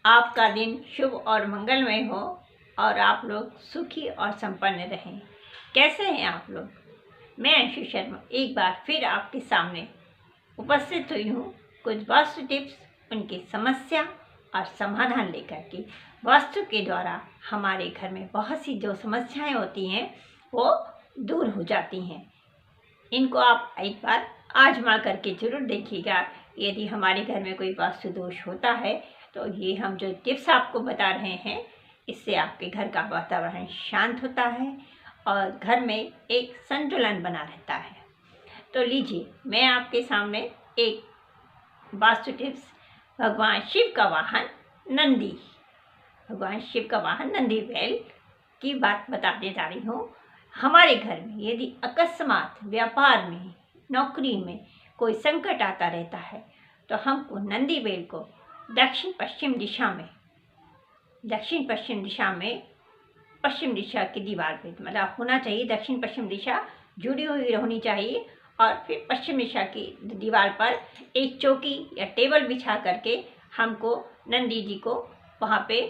आपका दिन शुभ और मंगलमय हो और आप लोग सुखी और संपन्न रहें। कैसे हैं आप लोग? मैं अंशु शर्मा एक बार फिर आपके सामने उपस्थित हुई हूँ कुछ वास्तु टिप्स, उनकी समस्या और समाधान लेकर के। वास्तु के द्वारा हमारे घर में बहुत सी जो समस्याएं होती हैं वो दूर हो जाती हैं। इनको आप एक बार आजमा करके जरूर देखिएगा। यदि हमारे घर में कोई वास्तु दोष होता है तो ये हम जो टिप्स आपको बता रहे हैं, इससे आपके घर का वातावरण शांत होता है और घर में एक संतुलन बना रहता है। तो लीजिए, मैं आपके सामने एक वास्तु टिप्स भगवान शिव का वाहन नंदी बैल की बात बताने जा रही हूँ। हमारे घर में यदि अकस्मात व्यापार में, नौकरी में कोई संकट आता रहता है तो हमको नंदी बैल को दक्षिण पश्चिम पश्चिम दिशा की दीवार पे, मतलब होना चाहिए दक्षिण पश्चिम दिशा जुड़ी हुई होनी चाहिए। और फिर पश्चिम दिशा की दीवार पर एक चौकी या टेबल बिछा करके हमको नंदी जी को वहाँ पे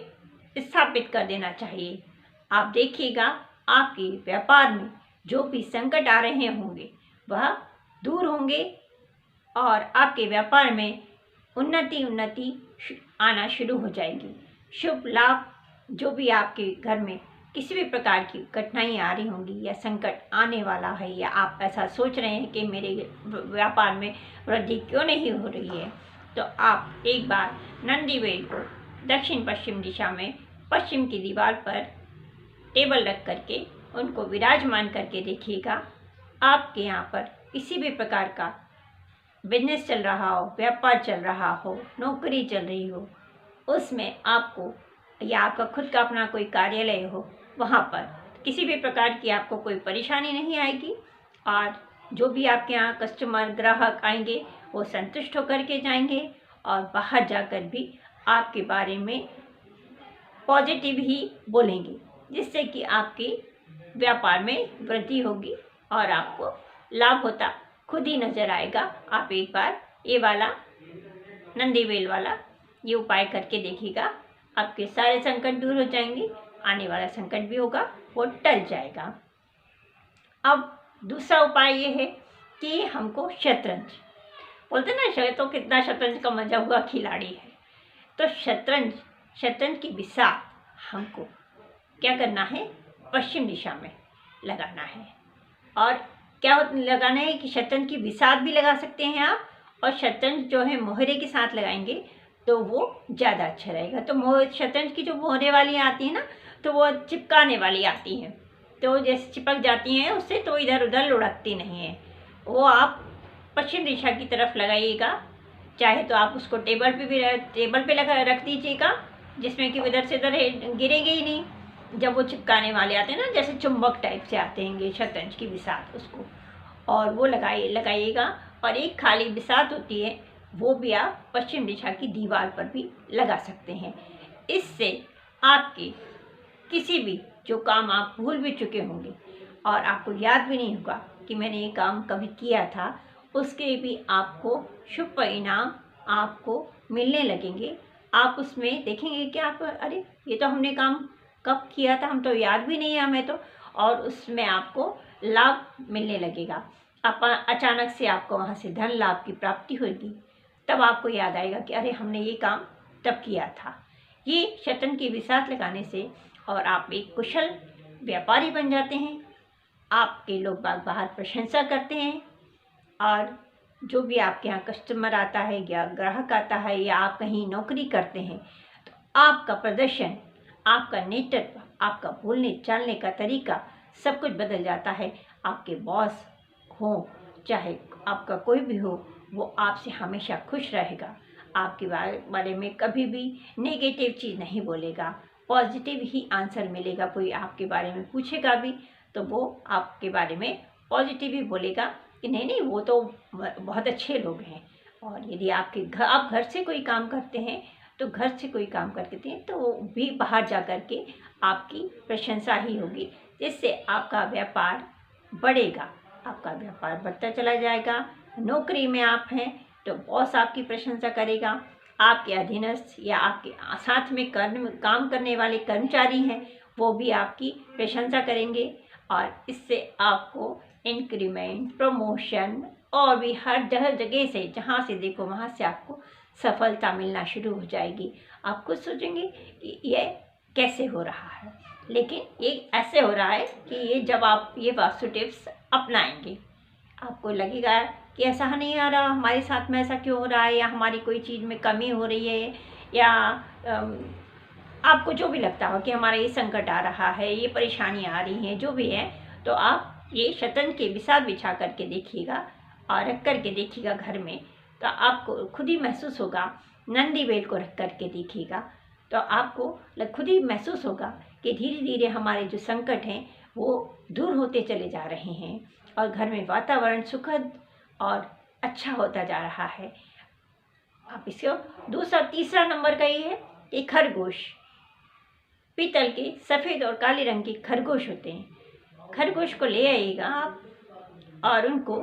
स्थापित कर देना चाहिए। आप देखिएगा, आपके व्यापार में जो भी संकट आ रहे होंगे वह दूर होंगे और आपके व्यापार में उन्नति आना शुरू हो जाएगी। शुभ लाभ, जो भी आपके घर में किसी भी प्रकार की कठिनाई आ रही होंगी या संकट आने वाला है, या आप ऐसा सोच रहे हैं कि मेरे व्यापार में वृद्धि क्यों नहीं हो रही है, तो आप एक बार नंदी बैल को दक्षिण पश्चिम दिशा में पश्चिम की दीवार पर टेबल रख करके उनको विराजमान करके देखिएगा। आपके यहाँ पर किसी भी प्रकार का बिजनेस चल रहा हो, व्यापार चल रहा हो, नौकरी चल रही हो, उसमें आपको, या आपका खुद का अपना कोई कार्यालय हो, वहाँ पर किसी भी प्रकार की आपको कोई परेशानी नहीं आएगी। और जो भी आपके यहाँ कस्टमर, ग्राहक आएंगे वो संतुष्ट होकर के जाएंगे और बाहर जाकर भी आपके बारे में पॉजिटिव ही बोलेंगे, जिससे कि आपके व्यापार में वृद्धि होगी और आपको लाभ होता खुद ही नज़र आएगा। आप एक बार ये वाला नंदी बैल वाला ये उपाय करके देखिएगा, आपके सारे संकट दूर हो जाएंगे। आने वाला संकट भी होगा वो टल जाएगा। अब दूसरा उपाय ये है कि हमको शतरंज, बोलते ना, तो कितना शतरंज का मजा हुआ खिलाड़ी है, तो शतरंज की बिसात हमको क्या करना है, पश्चिम दिशा में लगाना है। और क्या लगाना है कि शतरंज की बिसात भी लगा सकते हैं आप, और शतरंज जो है मोहरे के साथ लगाएंगे तो वो ज़्यादा अच्छा रहेगा। तो शतरंज की जो मोहरे वाली आती है ना, तो वो चिपकाने वाली आती हैं, तो जैसे चिपक जाती हैं उससे, तो इधर उधर लुढ़कती नहीं है। वो आप पश्चिम दिशा की तरफ लगाइएगा। चाहे तो आप उसको टेबल पे लगा रख दीजिएगा, जिसमें कि इधर से इधर गिरेंगे ही नहीं। जब वो चिपकाने वाले आते हैं ना, जैसे चुंबक टाइप से आते हैं शतरंज की बिसात, उसको और वो लगाइएगा। और एक खाली बिसात होती है, वो भी आप पश्चिम दिशा की दीवार पर भी लगा सकते हैं। इससे आपके किसी भी जो काम आप भूल भी चुके होंगे और आपको याद भी नहीं होगा कि मैंने ये काम कभी किया था, उसके भी आपको शुभ परिणाम आपको मिलने लगेंगे। आप उसमें देखेंगे कि आप, अरे ये तो हमने काम कब किया था, हम तो याद भी नहीं है हमें तो, और उसमें आपको लाभ मिलने लगेगा। अचानक से आपको वहाँ से धन लाभ की प्राप्ति होगी, तब आपको याद आएगा कि अरे हमने ये काम तब किया था। ये शतरंज की बिसात लगाने से और आप एक कुशल व्यापारी बन जाते हैं। आपके लोग बाहर प्रशंसा करते हैं, और जो भी आपके यहाँ कस्टमर आता है या ग्राहक आता है, या आप कहीं नौकरी करते हैं, तो आपका प्रदर्शन, आपका नेतृत्व, आपका बोलने चालने का तरीका सब कुछ बदल जाता है। आपके बॉस हो, चाहे आपका कोई भी हो, वो आपसे हमेशा खुश रहेगा। आपके बारे में कभी भी नेगेटिव चीज़ नहीं बोलेगा, पॉजिटिव ही आंसर मिलेगा। कोई आपके बारे में पूछेगा भी तो वो आपके बारे में पॉजिटिव ही बोलेगा कि नहीं वो तो बहुत अच्छे लोग हैं। और यदि आप घर से कोई काम करते हैं, तो घर से कोई काम करते हैं तो भी बाहर जा कर के आपकी प्रशंसा ही होगी, जिससे आपका व्यापार बढ़ेगा, आपका व्यापार बढ़ता चला जाएगा। नौकरी में आप हैं तो बॉस आपकी प्रशंसा करेगा, आपके अधीनस्थ या आपके साथ में काम करने वाले कर्मचारी हैं वो भी आपकी प्रशंसा करेंगे और इससे आपको इंक्रीमेंट, प्रमोशन और भी हर जगह से जहाँ से देखो वहाँ से आपको सफलता मिलना शुरू हो जाएगी। आप खुद सोचेंगे कि ये कैसे हो रहा है, लेकिन ये ऐसे हो रहा है कि ये जब आप ये वास्तु टिप्स अपनाएंगे आपको लगेगा कि ऐसा नहीं आ रहा, हमारे साथ में ऐसा क्यों हो रहा है, या हमारी कोई चीज़ में कमी हो रही है, या आपको जो भी लगता हो कि हमारा ये संकट आ रहा है, ये परेशानी आ रही है, जो भी है, तो आप ये शतरंज के बिसात बिछा करके देखिएगा और रख करके देखिएगा घर में, तो आपको खुद ही महसूस होगा। नंदी बेल को रख करके देखिएगा तो आपको खुद ही महसूस होगा कि धीरे धीरे हमारे जो संकट हैं वो दूर होते चले जा रहे हैं और घर में वातावरण सुखद और अच्छा होता जा रहा है। आप इसको दूसरा तीसरा नंबर का ये है कि खरगोश, पीतल के सफ़ेद और काले रंग के खरगोश होते हैं। खरगोश को ले आइएगा आप और उनको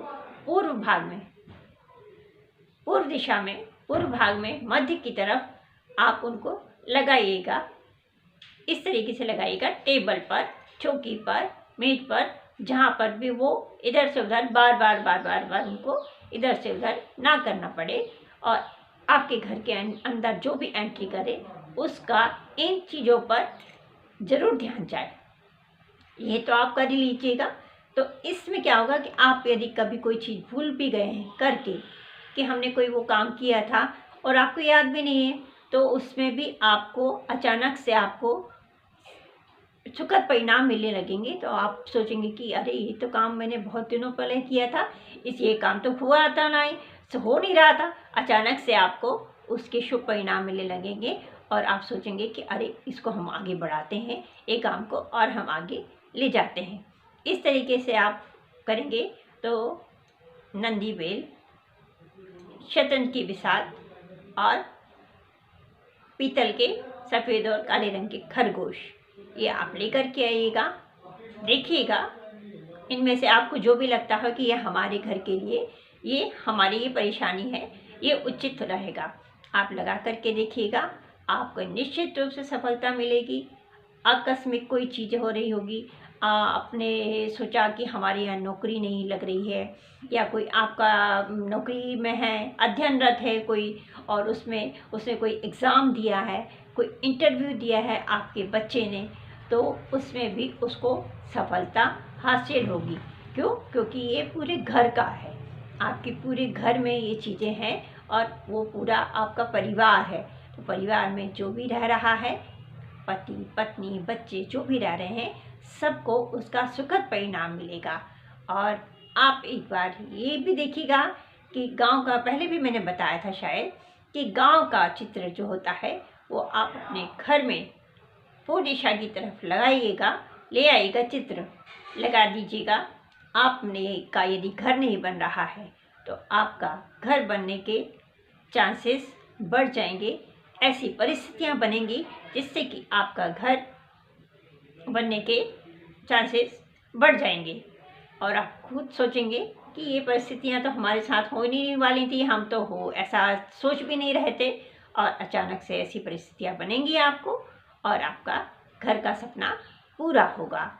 पूर्व दिशा में पूर्व भाग में मध्य की तरफ आप उनको लगाइएगा। इस तरीके से लगाइएगा, टेबल पर, चौकी पर, मेज पर, जहाँ पर भी वो इधर से उधर बार बार उनको इधर से उधर ना करना पड़े और आपके घर के अंदर जो भी एंट्री करे उसका इन चीज़ों पर ज़रूर ध्यान जाए। ये तो आप कर ही लीजिएगा। तो इसमें क्या होगा कि आप यदि कभी कोई चीज़ भूल भी गए हैं करके कि हमने कोई वो काम किया था और आपको याद भी नहीं है, तो उसमें भी आपको अचानक से आपको सुखद परिणाम मिलने लगेंगे। तो आप सोचेंगे कि अरे ये तो काम मैंने बहुत दिनों पहले किया था, ये काम तो हुआ था नहीं, हो नहीं रहा था, अचानक से आपको उसके शुभ परिणाम मिलने लगेंगे और आप सोचेंगे कि अरे इसको हम आगे बढ़ाते हैं, एक काम को और हम आगे ले जाते हैं। इस तरीके से आप करेंगे तो नंदी बेल, शतरंज की बिसात और पीतल के सफ़ेद और काले रंग के खरगोश ये आप लेकर के आइएगा। देखिएगा इनमें से आपको जो भी लगता हो कि ये हमारे घर के लिए, ये हमारी ये परेशानी है, ये उचित रहेगा, आप लगा करके देखिएगा। आपको निश्चित रूप से सफलता मिलेगी। आकस्मिक कोई चीज़ हो रही होगी, आपने सोचा कि हमारे यहाँ नौकरी नहीं लग रही है, या कोई आपका नौकरी में है, अध्ययनरत है कोई और उसने कोई एग्ज़ाम दिया है, कोई इंटरव्यू दिया है आपके बच्चे ने, तो उसमें भी उसको सफलता हासिल होगी। क्यों? क्योंकि ये पूरे घर का है, आपके पूरे घर में ये चीज़ें हैं और वो पूरा आपका परिवार है। तो परिवार में जो भी रह रहा है, पति पत्नी बच्चे जो भी रह रहे हैं, सबको उसका सुखद परिणाम मिलेगा। और आप एक बार ये भी देखिएगा कि गांव का, पहले भी मैंने बताया था शायद, कि गांव का चित्र जो होता है वो आप अपने घर में पूर्व दिशा की तरफ लगाइएगा, ले आइएगा, चित्र लगा दीजिएगा। आपने का यदि घर नहीं बन रहा है तो आपका घर बनने के चांसेस बढ़ जाएंगे, ऐसी परिस्थितियां बनेंगी जिससे कि आपका घर बनने के चांसेस बढ़ जाएंगे और आप खुद सोचेंगे कि ये परिस्थितियां तो हमारे साथ हो नहीं वाली थी, हम तो हो ऐसा सोच भी नहीं रहे थे, और अचानक से ऐसी परिस्थितियां बनेंगी आपको और आपका घर का सपना पूरा होगा।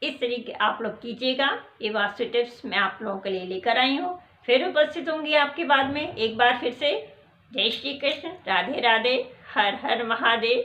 इस तरीके आप लोग कीजिएगा। ये वास्तु टिप्स मैं आप लोगों के लिए लेकर आई हूँ। फिर उपस्थित होंगी आपके बाद में एक बार फिर से। जय श्री कृष्ण, राधे राधे, हर हर महादेव।